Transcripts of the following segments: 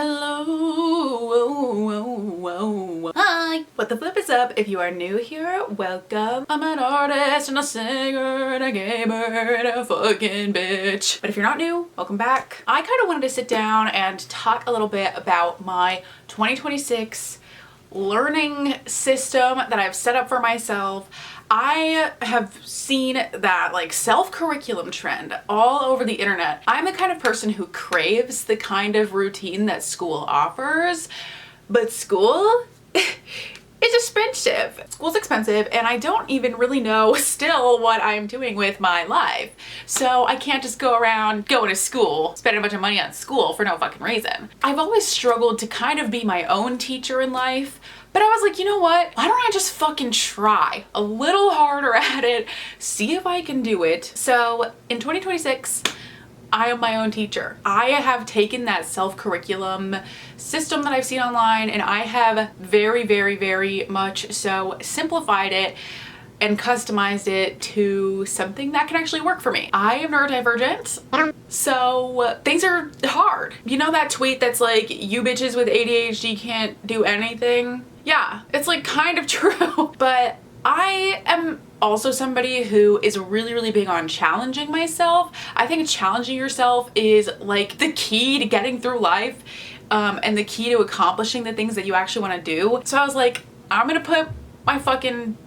Hello. Hi. What the flip is up? If you are new here, welcome. I'm an artist and a singer and a gamer and a fucking bitch. But if you're not new, welcome back. I kind of wanted to sit down and talk a little bit about my 2026 learning system that I've set up for myself. I have seen that like self-curriculum trend all over the internet. I'm the kind of person who craves the kind of routine that school offers, but school is expensive. School's expensive and I don't even really know still what I'm doing with my life. So I can't just go around going to school, spending a bunch of money on school for no fucking reason. I've always struggled to kind of be my own teacher in life, but I was like, you know what? Why don't I just fucking try a little harder at it, see if I can do it. So in 2026, I am my own teacher. I have taken that self-curriculum system that I've seen online and I have very much so simplified it and customized it to something that can actually work for me. I am neurodivergent, so things are hard. You know that tweet that's like, you bitches with ADHD can't do anything? Yeah, it's like kind of true. But I am also somebody who is really big on challenging myself. I think challenging yourself is like the key to getting through life and the key to accomplishing the things that you actually want to do. So I was like, I'm gonna put my fucking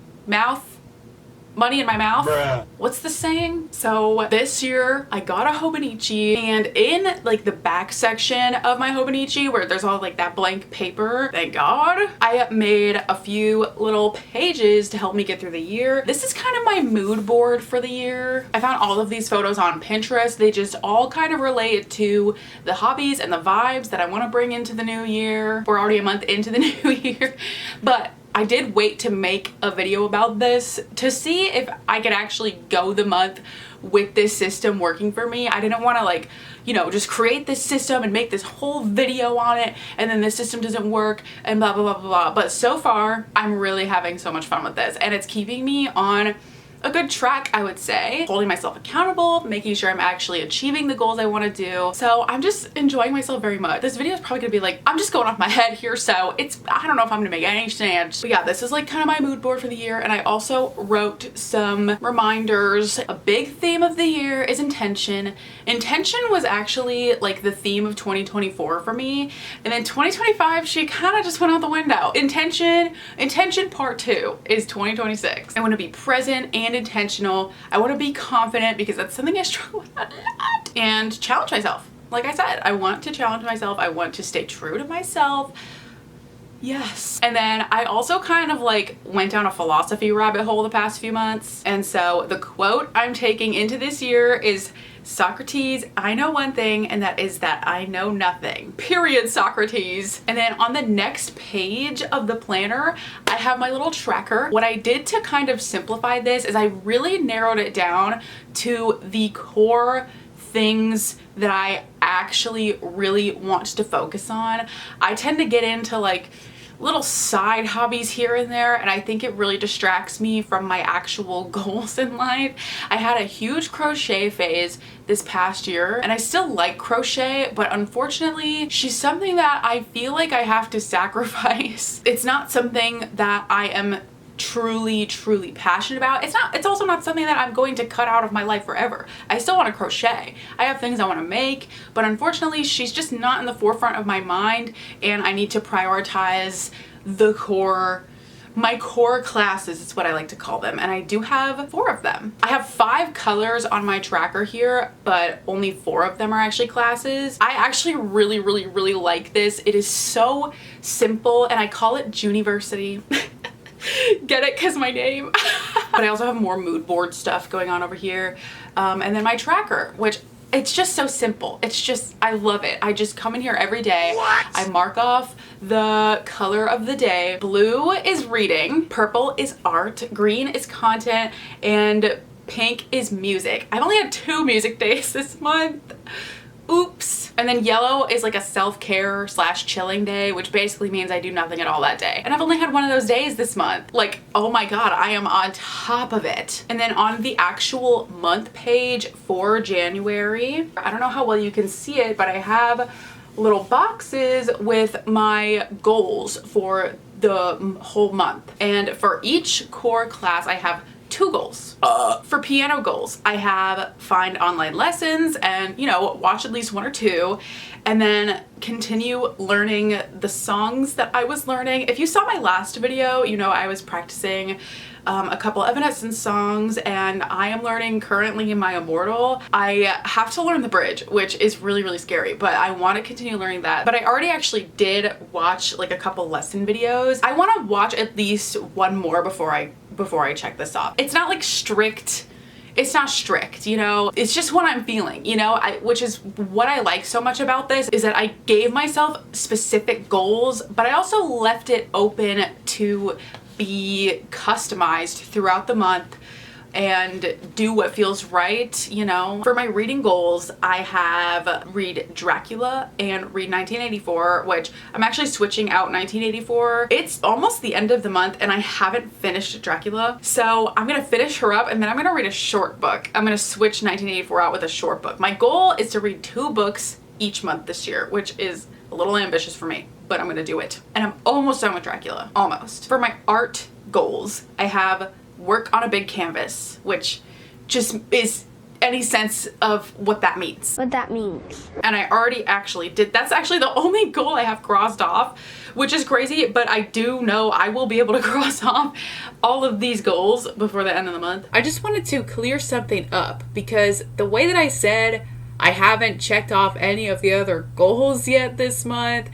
money in my mouth. Bruh. What's the saying? So this year I got a Hobonichi, and in like the back section of my Hobonichi where there's all like that blank paper, thank God, I made a few little pages to help me get through the year. This is kind of my mood board for the year. I found all of these photos on Pinterest. They just all kind of relate to the hobbies and the vibes that I want to bring into the new year. We're already a month into the new year, but I did wait to make a video about this to see if I could actually go the month with this system working for me. I didn't want to like, you know, just create this system and make this whole video on it and then this system doesn't work and blah blah blah. But so far I'm really having so much fun with this and it's keeping me on a good track, I would say. Holding myself accountable, making sure I'm actually achieving the goals I want to do. So I'm just enjoying myself very much. This video is probably gonna be like, I'm just going off my head here, so I don't know if I'm gonna make any sense. But yeah, this is like kind of my mood board for the year, and I also wrote some reminders. A big theme of the year is intention. Intention was actually like the theme of 2024 for me, and then 2025, she kind of just went out the window. Intention part 2 is 2026. I want to be present and intentional. I want to be confident because that's something I struggle with a lot, and challenge myself. Like I said, I want to challenge myself. I want to stay true to myself. Yes. And then I also kind of like went down a philosophy rabbit hole the past few months. And so the quote I'm taking into this year is, Socrates, I know one thing, and that is that I know nothing. Period, Socrates. And then on the next page of the planner, I have my little tracker. What I did to kind of simplify this is I really narrowed it down to the core things that I actually really want to focus on. I tend to get into like little side hobbies here and there, and I think it really distracts me from my actual goals in life. I had a huge crochet phase this past year and I still like crochet, but unfortunately she's something that I feel like I have to sacrifice. It's not something that I am truly passionate about. It's also not something that I'm going to cut out of my life forever. I still want to crochet. I have things I want to make, but unfortunately she's just not in the forefront of my mind, and I need to prioritize my core classes is what I like to call them, and I do have 4 of them. I have 5 colors on my tracker here, but only 4 of them are actually classes. I actually really like this. It is so simple, and I call it Juniversity. Get it? Because my name. But I also have more mood board stuff going on over here. And then my tracker, which it's just so simple. It's just, I love it. I just come in here every day. What? I mark off the color of the day. Blue is reading, purple is art, green is content, and pink is music. I've only had 2 music days this month. Oops. And then yellow is like a self-care / chilling day, which basically means I do nothing at all that day. And I've only had one of those days this month. Like, oh my God, I am on top of it. And then on the actual month page for January, I don't know how well you can see it, but I have little boxes with my goals for the whole month. And for each core class, I have 2 goals. For piano goals, I have find online lessons and, you know, watch at least 1 or 2, and then continue learning the songs that I was learning. If you saw my last video, you know I was practicing a couple Evanescence songs, and I am learning currently in my Immortal. I have to learn the bridge, which is really, really scary, but I want to continue learning that. But I already actually did watch like a couple lesson videos. I want to watch at least 1 more before I check this off. It's not like strict. It's not strict, you know, it's just what I'm feeling, you know, which is what I like so much about this, is that I gave myself specific goals, but I also left it open to be customized throughout the month and do what feels right, you know. For my reading goals, I have read Dracula and read 1984, which I'm actually switching out 1984. It's almost the end of the month and I haven't finished Dracula, so I'm gonna finish her up and then I'm gonna read a short book. I'm gonna switch 1984 out with a short book. My goal is to read 2 books each month this year, which is a little ambitious for me, but I'm gonna do it. And I'm almost done with Dracula, almost. For my art goals, I have work on a big canvas, which just is any sense of what that means. What that means. And I already actually did. That's actually the only goal I have crossed off, which is crazy, but I do know I will be able to cross off all of these goals before the end of the month. I just wanted to clear something up, because the way that I said I haven't checked off any of the other goals yet this month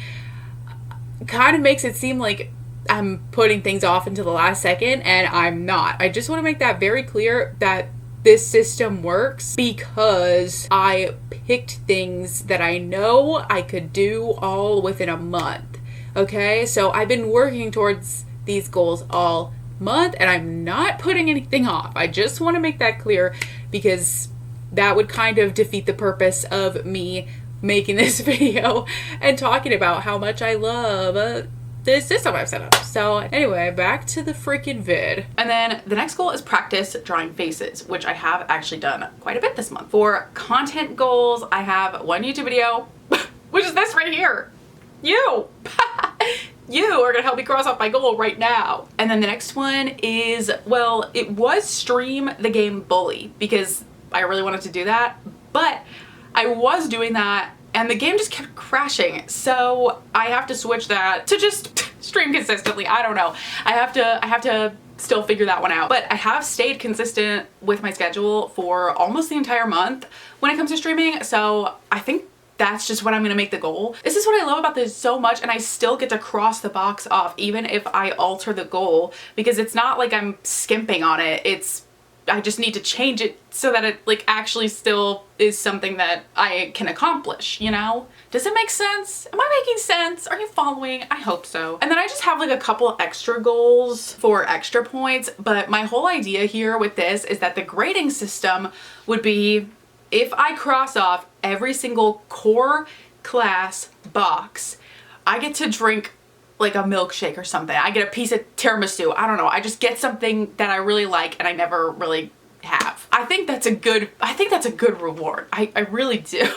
kind of makes it seem like I'm putting things off until the last second, and I'm not. I just want to make that very clear that this system works because I picked things that I know I could do all within a month. Okay, so I've been working towards these goals all month and I'm not putting anything off. I just want to make that clear, because that would kind of defeat the purpose of me making this video and talking about how much I love this system I've set up. So anyway, back to the freaking vid. And then the next goal is practice drawing faces, which I have actually done quite a bit this month. For content goals, I have 1 YouTube video, which is this right here. You! You are gonna help me cross off my goal right now. And then the next one is, well, it was stream the game Bully, because I really wanted to do that, but I was doing that and the game just kept crashing, so I have to switch that to just stream consistently. I don't know. I have to still figure that one out. But I have stayed consistent with my schedule for almost the entire month when it comes to streaming, so I think that's just what I'm gonna make the goal. This is what I love about this so much, and I still get to cross the box off even if I alter the goal, because it's not like I'm skimping on it. I just need to change it so that it like actually still is something that I can accomplish, you know? Does it make sense? Am I making sense? Are you following? I hope so. And then I just have like a couple extra goals for extra points, but my whole idea here with this is that the grading system would be, if I cross off every single core class box, I get to drink like a milkshake or something. I get a piece of tiramisu. I don't know. I just get something that I really like and I never really have. I think that's a good reward. I really do.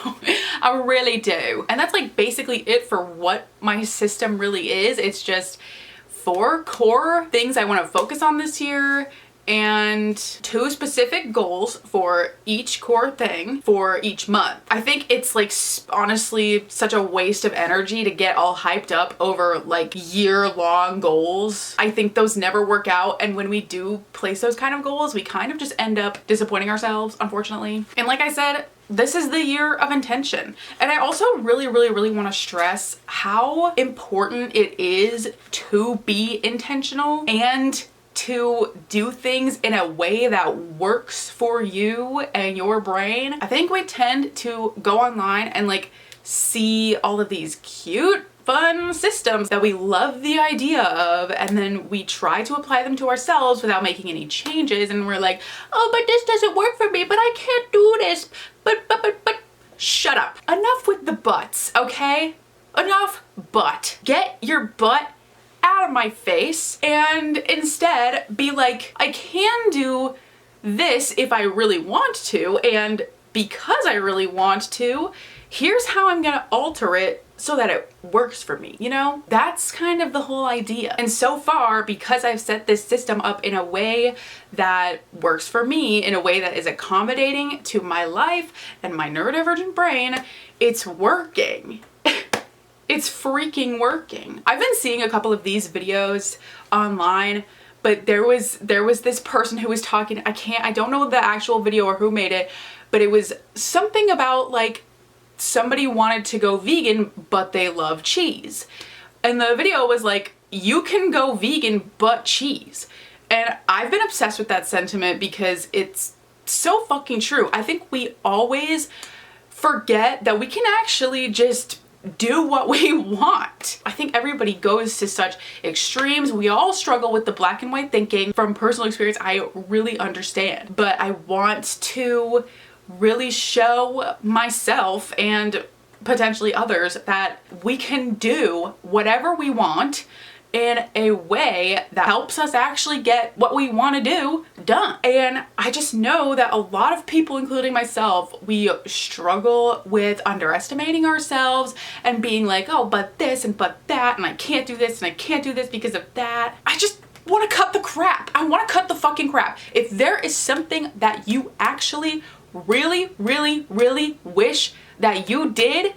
I really do. And that's like basically it for what my system really is. It's just 4 core things I want to focus on this year, and 2 specific goals for each core thing for each month. I think it's like honestly such a waste of energy to get all hyped up over like year-long goals. I think those never work out, and when we do place those kind of goals, we kind of just end up disappointing ourselves, unfortunately. And like I said, this is the year of intention. And I also really want to stress how important it is to be intentional and to do things in a way that works for you and your brain. I think we tend to go online and like see all of these cute, fun systems that we love the idea of, and then we try to apply them to ourselves without making any changes, and we're like, oh, but this doesn't work for me, but I can't do this, but shut up. Enough with the buts, okay? Enough but. Get your butt out of my face and instead be like, I can do this if I really want to, and because I really want to, here's how I'm gonna alter it so that it works for me, you know? That's kind of the whole idea. And so far, because I've set this system up in a way that works for me, in a way that is accommodating to my life and my neurodivergent brain, it's working. It's freaking working. I've been seeing a couple of these videos online, but there was this person who was talking, I don't know the actual video or who made it, but it was something about like somebody wanted to go vegan, but they love cheese. And the video was like, you can go vegan, but cheese. And I've been obsessed with that sentiment because it's so fucking true. I think we always forget that we can actually just do what we want. I think everybody goes to such extremes. We all struggle with the black and white thinking. From personal experience, I really understand. But I want to really show myself and potentially others that we can do whatever we want in a way that helps us actually get what we want to do done. And I just know that a lot of people, including myself, we struggle with underestimating ourselves and being like, oh, but this and but that, and I can't do this and I can't do this because of that. I just want to cut the crap. I want to cut the fucking crap. If there is something that you actually really, really, really wish that you did,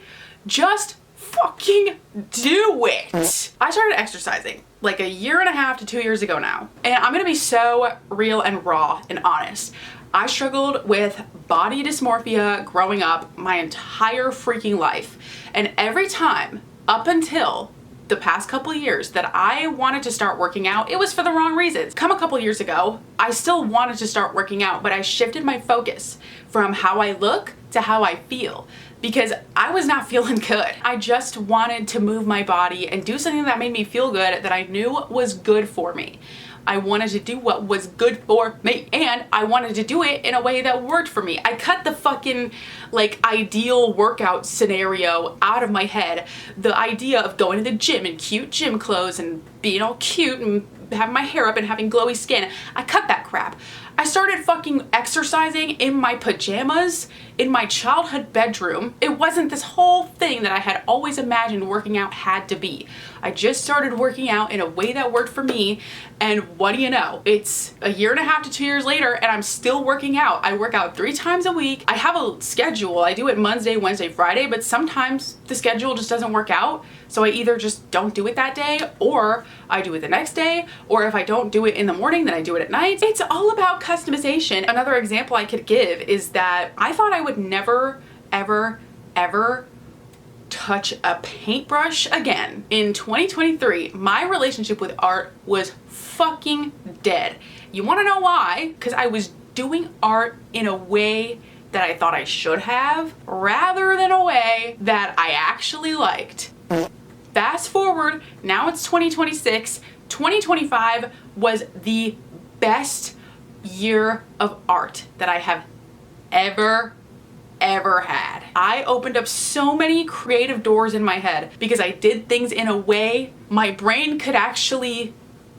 just fucking do it. I started exercising like a year and a half to 2 years ago now. And I'm gonna be so real and raw and honest. I struggled with body dysmorphia growing up my entire freaking life. And every time up until the past couple of years that I wanted to start working out, it was for the wrong reasons. Come a couple years ago, I still wanted to start working out, but I shifted my focus from how I look to how I feel, because I was not feeling good. I just wanted to move my body and do something that made me feel good, that I knew was good for me. I wanted to do what was good for me, and I wanted to do it in a way that worked for me. I cut the fucking like ideal workout scenario out of my head. The idea of going to the gym in cute gym clothes and being all cute and having my hair up and having glowy skin. I cut that crap. I started fucking exercising in my pajamas in my childhood bedroom. It wasn't this whole thing that I had always imagined working out had to be. I just started working out in a way that worked for me, and what do you know? It's a year and a half to 2 years later and I'm still working out. I work out 3 times a week. I have a schedule. I do it Monday, Wednesday, Friday, but sometimes the schedule just doesn't work out. So I either just don't do it that day, or I do it the next day, or if I don't do it in the morning, then I do it at night. It's all about customization. Another example I could give is that I thought I would never, ever, ever touch a paintbrush again. In 2023, my relationship with art was fucking dead. You wanna know why? Because I was doing art in a way that I thought I should have, rather than a way that I actually liked. Fast forward, now it's 2026. 2025 was the best year of art that I have ever had. I opened up so many creative doors in my head because I did things in a way my brain could actually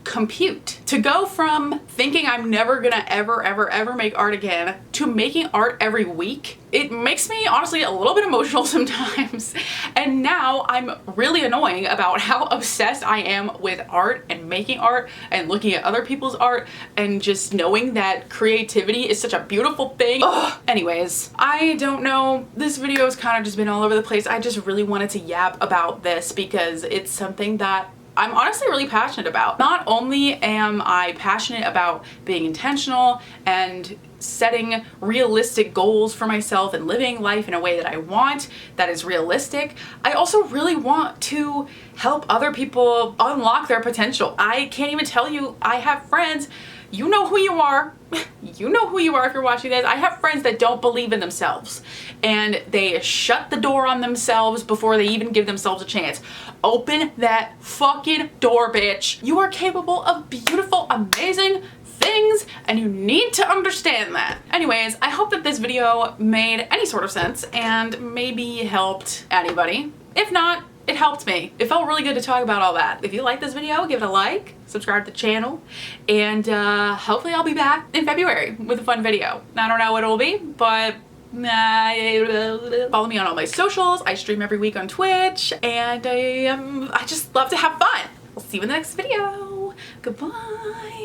compute. To go from thinking I'm never gonna ever make art again to making art every week, it makes me honestly a little bit emotional sometimes. And now I'm really annoying about how obsessed I am with art and making art and looking at other people's art and just knowing that creativity is such a beautiful thing. Ugh. Anyways, I don't know. This video has kind of just been all over the place. I just really wanted to yap about this because it's something that I'm honestly really passionate about. Not only am I passionate about being intentional and setting realistic goals for myself and living life in a way that I want, that is realistic, I also really want to help other people unlock their potential. I can't even tell you, I have friends, you know who you are, you know who you are if you're watching this. I have friends that don't believe in themselves and they shut the door on themselves before they even give themselves a chance. Open that fucking door, bitch. You are capable of beautiful, amazing things and you need to understand that. Anyways, I hope that this video made any sort of sense and maybe helped anybody. If not, it helped me. It felt really good to talk about all that. If you like this video, give it a like, subscribe to the channel, and hopefully I'll be back in February with a fun video. I don't know what it'll be, but Follow me on all my socials. I stream every week on Twitch, and I just love to have fun. We'll see you in the next video. Goodbye.